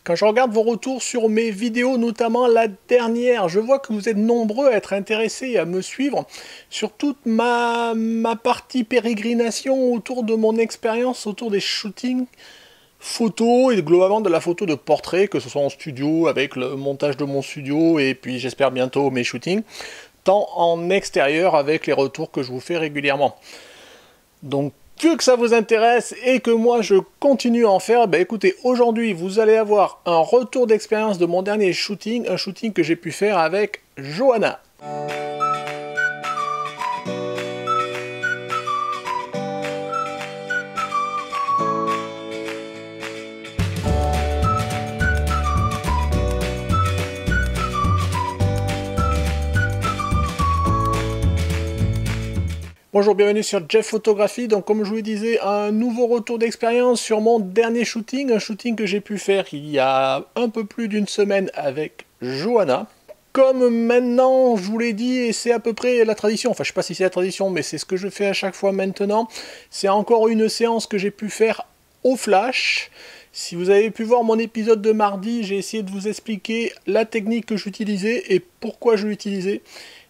Quand je regarde vos retours sur mes vidéos, notamment la dernière, je vois que vous êtes nombreux à être intéressés et à me suivre sur toute ma partie pérégrination autour de mon expérience, autour des shootings photos et globalement de la photo de portrait, que ce soit en studio avec le montage de mon studio et puis j'espère bientôt mes shootings, tant en extérieur avec les retours que je vous fais régulièrement. Donc vu que ça vous intéresse et que moi je continue à en faire, écoutez, aujourd'hui vous allez avoir un retour d'expérience de mon dernier shooting, un shooting que j'ai pu faire avec Johanna. Bonjour, bienvenue sur Jeff Photographie. Donc comme je vous le disais, un nouveau retour d'expérience sur mon dernier shooting, un shooting que j'ai pu faire il y a un peu plus d'une semaine avec Johanna. Comme maintenant, je vous l'ai dit, et c'est à peu près la tradition, enfin je sais pas si c'est la tradition, mais c'est ce que je fais à chaque fois maintenant, c'est encore une séance que j'ai pu faire au flash. Si vous avez pu voir mon épisode de mardi, j'ai essayé de vous expliquer la technique que j'utilisais et pourquoi je l'utilisais.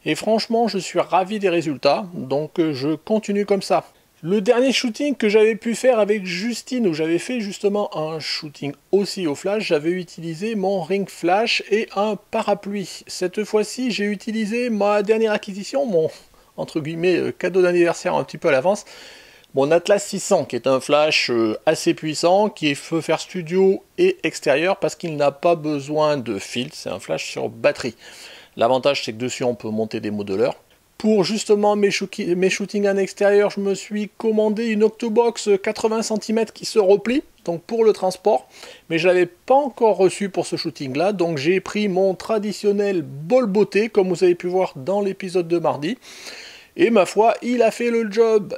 Et franchement, je suis ravi des résultats, donc je continue comme ça. Le dernier shooting que j'avais pu faire avec Justine, où j'avais fait justement un shooting aussi au flash, j'avais utilisé mon ring flash et un parapluie. Cette fois-ci, j'ai utilisé ma dernière acquisition, mon entre guillemets cadeau d'anniversaire un petit peu à l'avance, mon Atlas 600, qui est un flash assez puissant, qui peut faire studio et extérieur, parce qu'il n'a pas besoin de filtre, c'est un flash sur batterie. L'avantage, c'est que dessus, on peut monter des modeleurs. Pour justement mes shootings en extérieur, je me suis commandé une Octobox 80 cm qui se replie, donc pour le transport. Mais je ne l'avais pas encore reçu pour ce shooting-là, donc j'ai pris mon traditionnel bol beauté, comme vous avez pu voir dans l'épisode de mardi. Et ma foi, il a fait le job.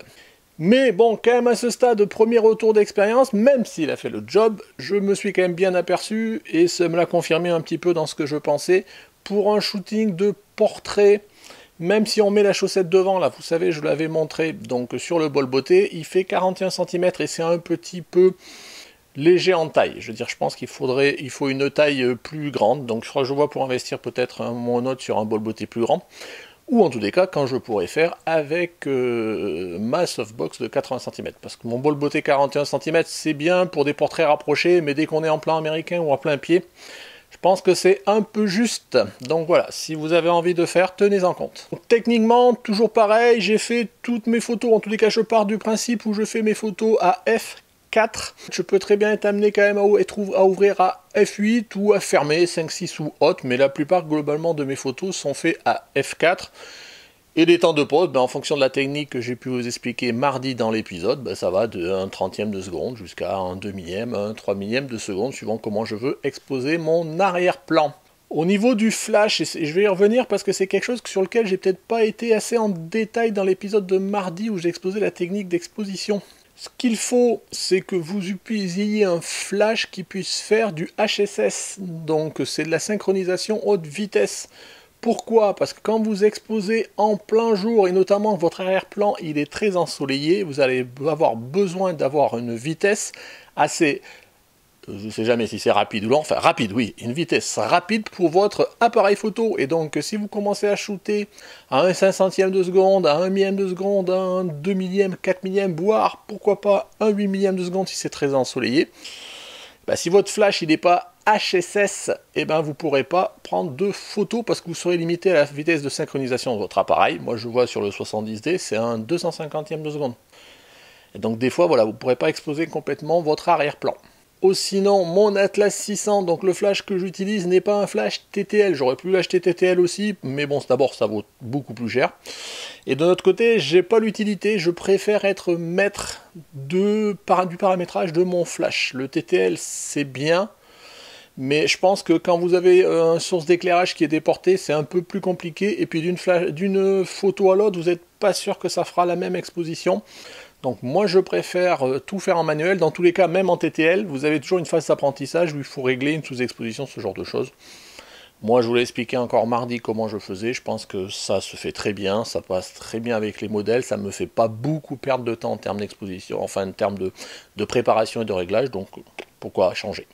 Mais bon, quand même à ce stade, premier retour d'expérience, même s'il a fait le job, je me suis quand même bien aperçu, et ça me l'a confirmé un petit peu dans ce que je pensais. Pour un shooting de portrait, même si on met la chaussette devant, là, vous savez, je l'avais montré, donc sur le bol beauté, il fait 41 cm et c'est un petit peu léger en taille. Je veux dire, je pense qu'il faut une taille plus grande, donc je crois que je vois pour investir peut-être mon note sur un bol beauté plus grand, ou en tous les cas, quand je pourrais faire avec ma softbox de 80 cm. Parce que mon bol beauté 41 cm, c'est bien pour des portraits rapprochés, mais dès qu'on est en plan américain ou en plein pied, je pense que c'est un peu juste. Donc voilà, si vous avez envie de faire, tenez-en compte. Donc, techniquement, toujours pareil, j'ai fait toutes mes photos, en tous les cas je pars du principe où je fais mes photos à f4. Je peux très bien être amené quand même à ouvrir à f8 ou à fermer 5, 6 ou autre, mais la plupart globalement de mes photos sont faites à f4. Et les temps de pause, en fonction de la technique que j'ai pu vous expliquer mardi dans l'épisode, ça va de 1/30 de seconde jusqu'à un 2 millième, un 3 millième de seconde, suivant comment je veux exposer mon arrière-plan. Au niveau du flash, et je vais y revenir parce que c'est quelque chose sur lequel j'ai peut-être pas été assez en détail dans l'épisode de mardi où j'ai exposé la technique d'exposition. Ce qu'il faut, c'est que vous utilisiez un flash qui puisse faire du HSS, donc c'est de la synchronisation haute vitesse. Pourquoi? Parce que quand vous exposez en plein jour, et notamment votre arrière-plan, il est très ensoleillé, vous allez avoir besoin d'avoir une vitesse assez, je ne sais jamais si c'est rapide ou lent, enfin rapide, oui, une vitesse rapide pour votre appareil photo. Et donc si vous commencez à shooter à un 500e de seconde, à 1 millième de seconde, à un 2 millième, 4 millième, voire pourquoi pas un 8 millième de seconde si c'est très ensoleillé, si votre flash il n'est pas HSS, vous ne pourrez pas prendre de photos parce que vous serez limité à la vitesse de synchronisation de votre appareil. Moi je vois sur le 70D, c'est un 250e de seconde. Et donc des fois, voilà, vous ne pourrez pas exposer complètement votre arrière-plan. Ou sinon, mon Atlas 600, donc le flash que j'utilise n'est pas un flash TTL. J'aurais pu l'acheter TTL aussi, mais bon, d'abord ça vaut beaucoup plus cher. Et de l'autre côté, j'ai pas l'utilité, je préfère être maître du paramétrage de mon flash. Le TTL, c'est bien, mais je pense que quand vous avez une source d'éclairage qui est déportée, c'est un peu plus compliqué. Et puis d'une photo à l'autre, vous n'êtes pas sûr que ça fera la même exposition. Donc moi je préfère tout faire en manuel. Dans tous les cas, même en TTL, vous avez toujours une phase d'apprentissage où il faut régler une sous-exposition, ce genre de choses. Moi je vous l'ai expliqué encore mardi comment je faisais. Je pense que ça se fait très bien, ça passe très bien avec les modèles. Ça ne me fait pas beaucoup perdre de temps en termes d'exposition, enfin en termes de préparation et de réglage. Donc pourquoi changer?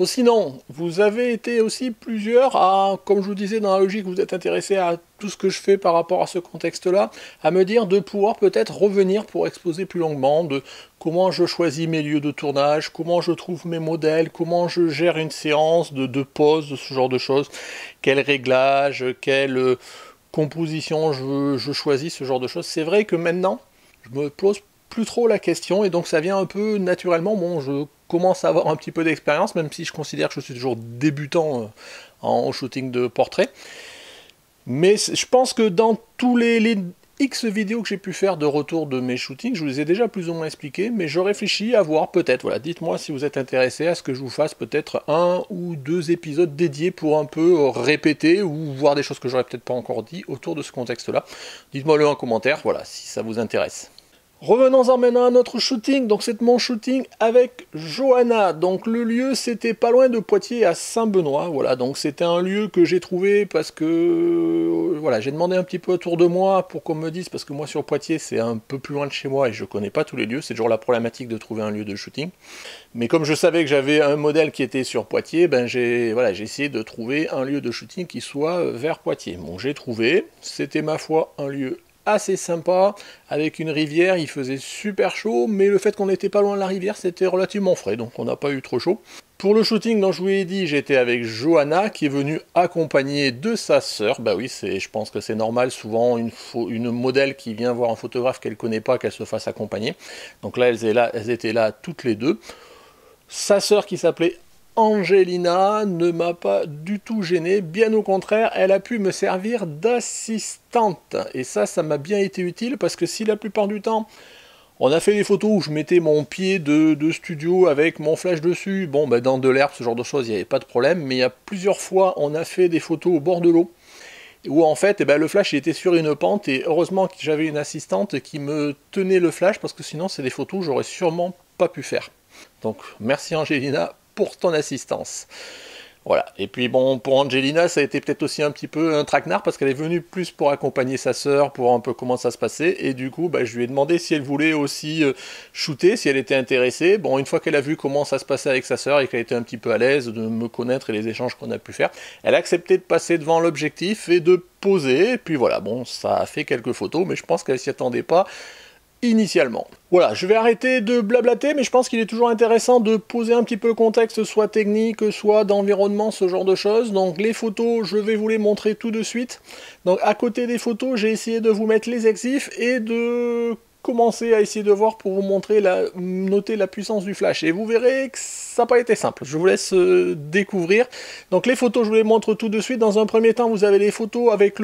Sinon, vous avez été aussi plusieurs à, comme je vous disais dans la logique, vous êtes intéressé à tout ce que je fais par rapport à ce contexte-là, à me dire de pouvoir peut-être revenir pour exposer plus longuement de comment je choisis mes lieux de tournage, comment je trouve mes modèles, comment je gère une séance de pause, de ce genre de choses, quel réglage, quelle composition je choisis, ce genre de choses. C'est vrai que maintenant, je me pose plus trop la question et donc ça vient un peu naturellement. Bon, je commence à avoir un petit peu d'expérience, même si je considère que je suis toujours débutant en shooting de portrait. Mais je pense que dans tous les X vidéos que j'ai pu faire de retour de mes shootings, je vous les ai déjà plus ou moins expliqués, mais je réfléchis à voir peut-être, voilà, dites-moi si vous êtes intéressé à ce que je vous fasse peut-être 1 ou 2 épisodes dédiés pour un peu répéter ou voir des choses que j'aurais peut-être pas encore dit autour de ce contexte-là. Dites-moi-le en commentaire, voilà, si ça vous intéresse. Revenons-en maintenant à notre shooting, donc c'est mon shooting avec Johanna, donc le lieu c'était pas loin de Poitiers à Saint-Benoît, voilà, donc c'était un lieu que j'ai trouvé parce que, voilà, j'ai demandé un petit peu autour de moi pour qu'on me dise, parce que moi sur Poitiers c'est un peu plus loin de chez moi et je connais pas tous les lieux, c'est toujours la problématique de trouver un lieu de shooting, mais comme je savais que j'avais un modèle qui était sur Poitiers, ben j'ai essayé de trouver un lieu de shooting qui soit vers Poitiers, bon j'ai trouvé, c'était ma foi un lieu assez sympa, avec une rivière, il faisait super chaud, mais le fait qu'on n'était pas loin de la rivière, c'était relativement frais, donc on n'a pas eu trop chaud. Pour le shooting dont je vous ai dit, j'étais avec Johanna, qui est venue accompagnée de sa sœur, bah oui, je pense que c'est normal, souvent une modèle qui vient voir un photographe qu'elle connaît pas, qu'elle se fasse accompagner. Donc là, elles étaient là toutes les deux. Sa sœur qui s'appelait Angelina ne m'a pas du tout gêné, bien au contraire, elle a pu me servir d'assistante. Et ça m'a bien été utile, parce que si la plupart du temps, on a fait des photos où je mettais mon pied de studio avec mon flash dessus, bon, ben, dans de l'herbe, ce genre de choses, il n'y avait pas de problème, mais il y a plusieurs fois, on a fait des photos au bord de l'eau, où en fait, eh ben, le flash était sur une pente, et heureusement que j'avais une assistante qui me tenait le flash, parce que sinon, c'est des photos que j'aurais sûrement pas pu faire. Donc, merci Angelina pour ton assistance. Voilà, et puis bon, pour Angelina, ça a été peut-être aussi un petit peu un traquenard, parce qu'elle est venue plus pour accompagner sa sœur, pour un peu comment ça se passait, et du coup, bah, je lui ai demandé si elle voulait aussi shooter, si elle était intéressée. Bon, une fois qu'elle a vu comment ça se passait avec sa sœur, et qu'elle était un petit peu à l'aise de me connaître et les échanges qu'on a pu faire, elle a accepté de passer devant l'objectif et de poser, et puis voilà, bon, ça a fait quelques photos, mais je pense qu'elle s'y attendait pas initialement. Voilà, je vais arrêter de blablater, mais je pense qu'il est toujours intéressant de poser un petit peu le contexte, soit technique, soit d'environnement, ce genre de choses. Donc les photos, je vais vous les montrer tout de suite. Donc à côté des photos, j'ai essayé de vous mettre les exifs et de commencer à essayer de voir pour vous montrer, noter la puissance du flash. Et vous verrez que ça n'a pas été simple. Je vous laisse découvrir. Donc les photos, je vous les montre tout de suite. Dans un premier temps, vous avez les photos avec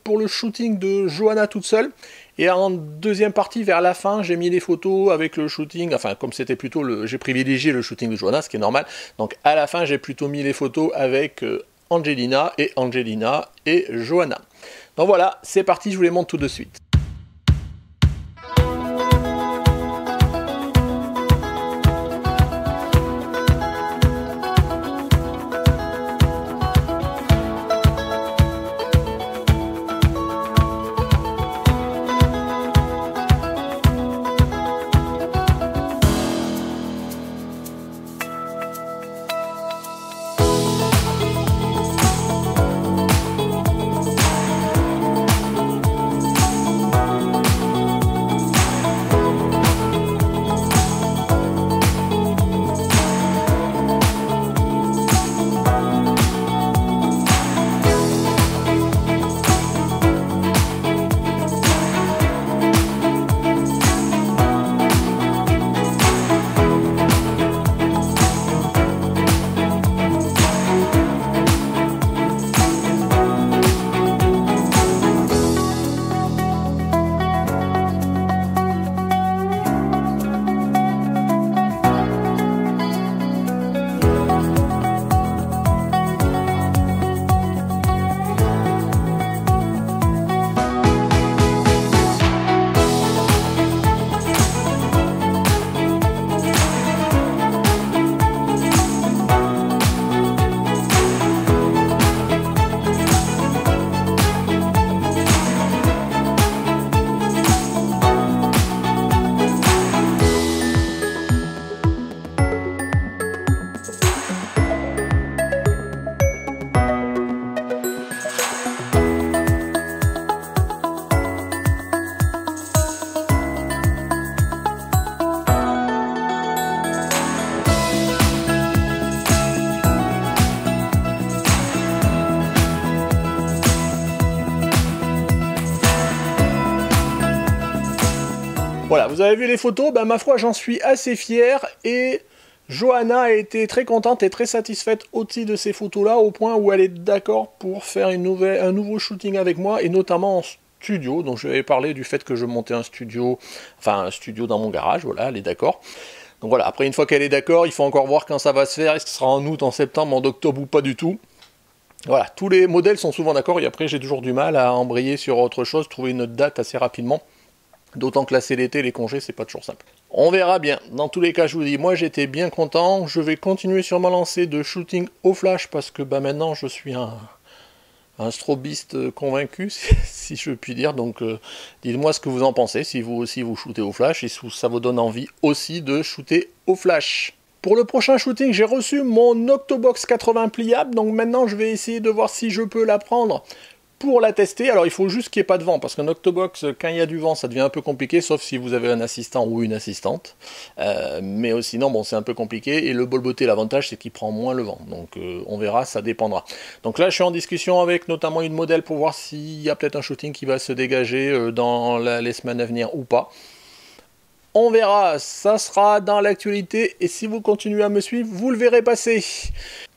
pour le shooting de Johanna toute seule. Et en deuxième partie, vers la fin, j'ai mis les photos avec le shooting, enfin comme c'était plutôt j'ai privilégié le shooting de Johanna, ce qui est normal. Donc à la fin, j'ai plutôt mis les photos avec Angelina et Johanna. Donc voilà, c'est parti, je vous les montre tout de suite. Voilà, vous avez vu les photos, ben, ma foi j'en suis assez fier et Johanna a été très contente et très satisfaite aussi de ces photos-là, au point où elle est d'accord pour faire un nouveau shooting avec moi, et notamment en studio. Donc je vais parler du fait que je montais un studio dans mon garage, voilà, elle est d'accord. Donc voilà, après une fois qu'elle est d'accord, il faut encore voir quand ça va se faire, est-ce que ce sera en août, en septembre, en octobre ou pas du tout. Voilà, tous les modèles sont souvent d'accord, et après j'ai toujours du mal à embrayer sur autre chose, trouver une date assez rapidement. D'autant que là c'est l'été, les congés c'est pas toujours simple. On verra bien. Dans tous les cas, je vous dis, moi j'étais bien content. Je vais continuer sur ma lancée de shooting au flash parce que bah, maintenant je suis un strobiste convaincu, si je puis dire. Donc dites-moi ce que vous en pensez, si vous aussi vous shootez au flash et si ça vous donne envie aussi de shooter au flash. Pour le prochain shooting, j'ai reçu mon Octobox 80 pliable. Donc maintenant je vais essayer de voir si je peux la prendre pour la tester. Alors il faut juste qu'il n'y ait pas de vent, parce qu'un Octobox, quand il y a du vent, ça devient un peu compliqué, sauf si vous avez un assistant ou une assistante. Mais sinon, bon, c'est un peu compliqué, et le bol beauté, l'avantage, c'est qu'il prend moins le vent. Donc on verra, ça dépendra. Donc là, je suis en discussion avec notamment une modèle pour voir s'il y a peut-être un shooting qui va se dégager dans les semaines à venir ou pas. On verra, ça sera dans l'actualité, et si vous continuez à me suivre, vous le verrez passer.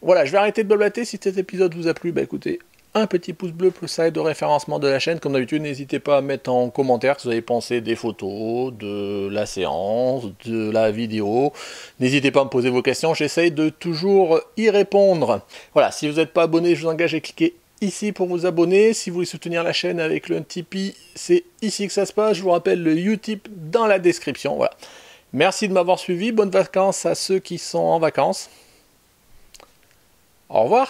Voilà, je vais arrêter de blablater. Si cet épisode vous a plu, bah écoutez, un petit pouce bleu pour ça aide au référencement de la chaîne. Comme d'habitude, n'hésitez pas à mettre en commentaire ce que vous avez pensé des photos, de la séance, de la vidéo. N'hésitez pas à me poser vos questions, j'essaye de toujours y répondre. Voilà, si vous n'êtes pas abonné, je vous engage à cliquer ici pour vous abonner. Si vous voulez soutenir la chaîne avec le Tipeee, c'est ici que ça se passe. Je vous rappelle le Utip dans la description. Voilà. Merci de m'avoir suivi. Bonnes vacances à ceux qui sont en vacances. Au revoir.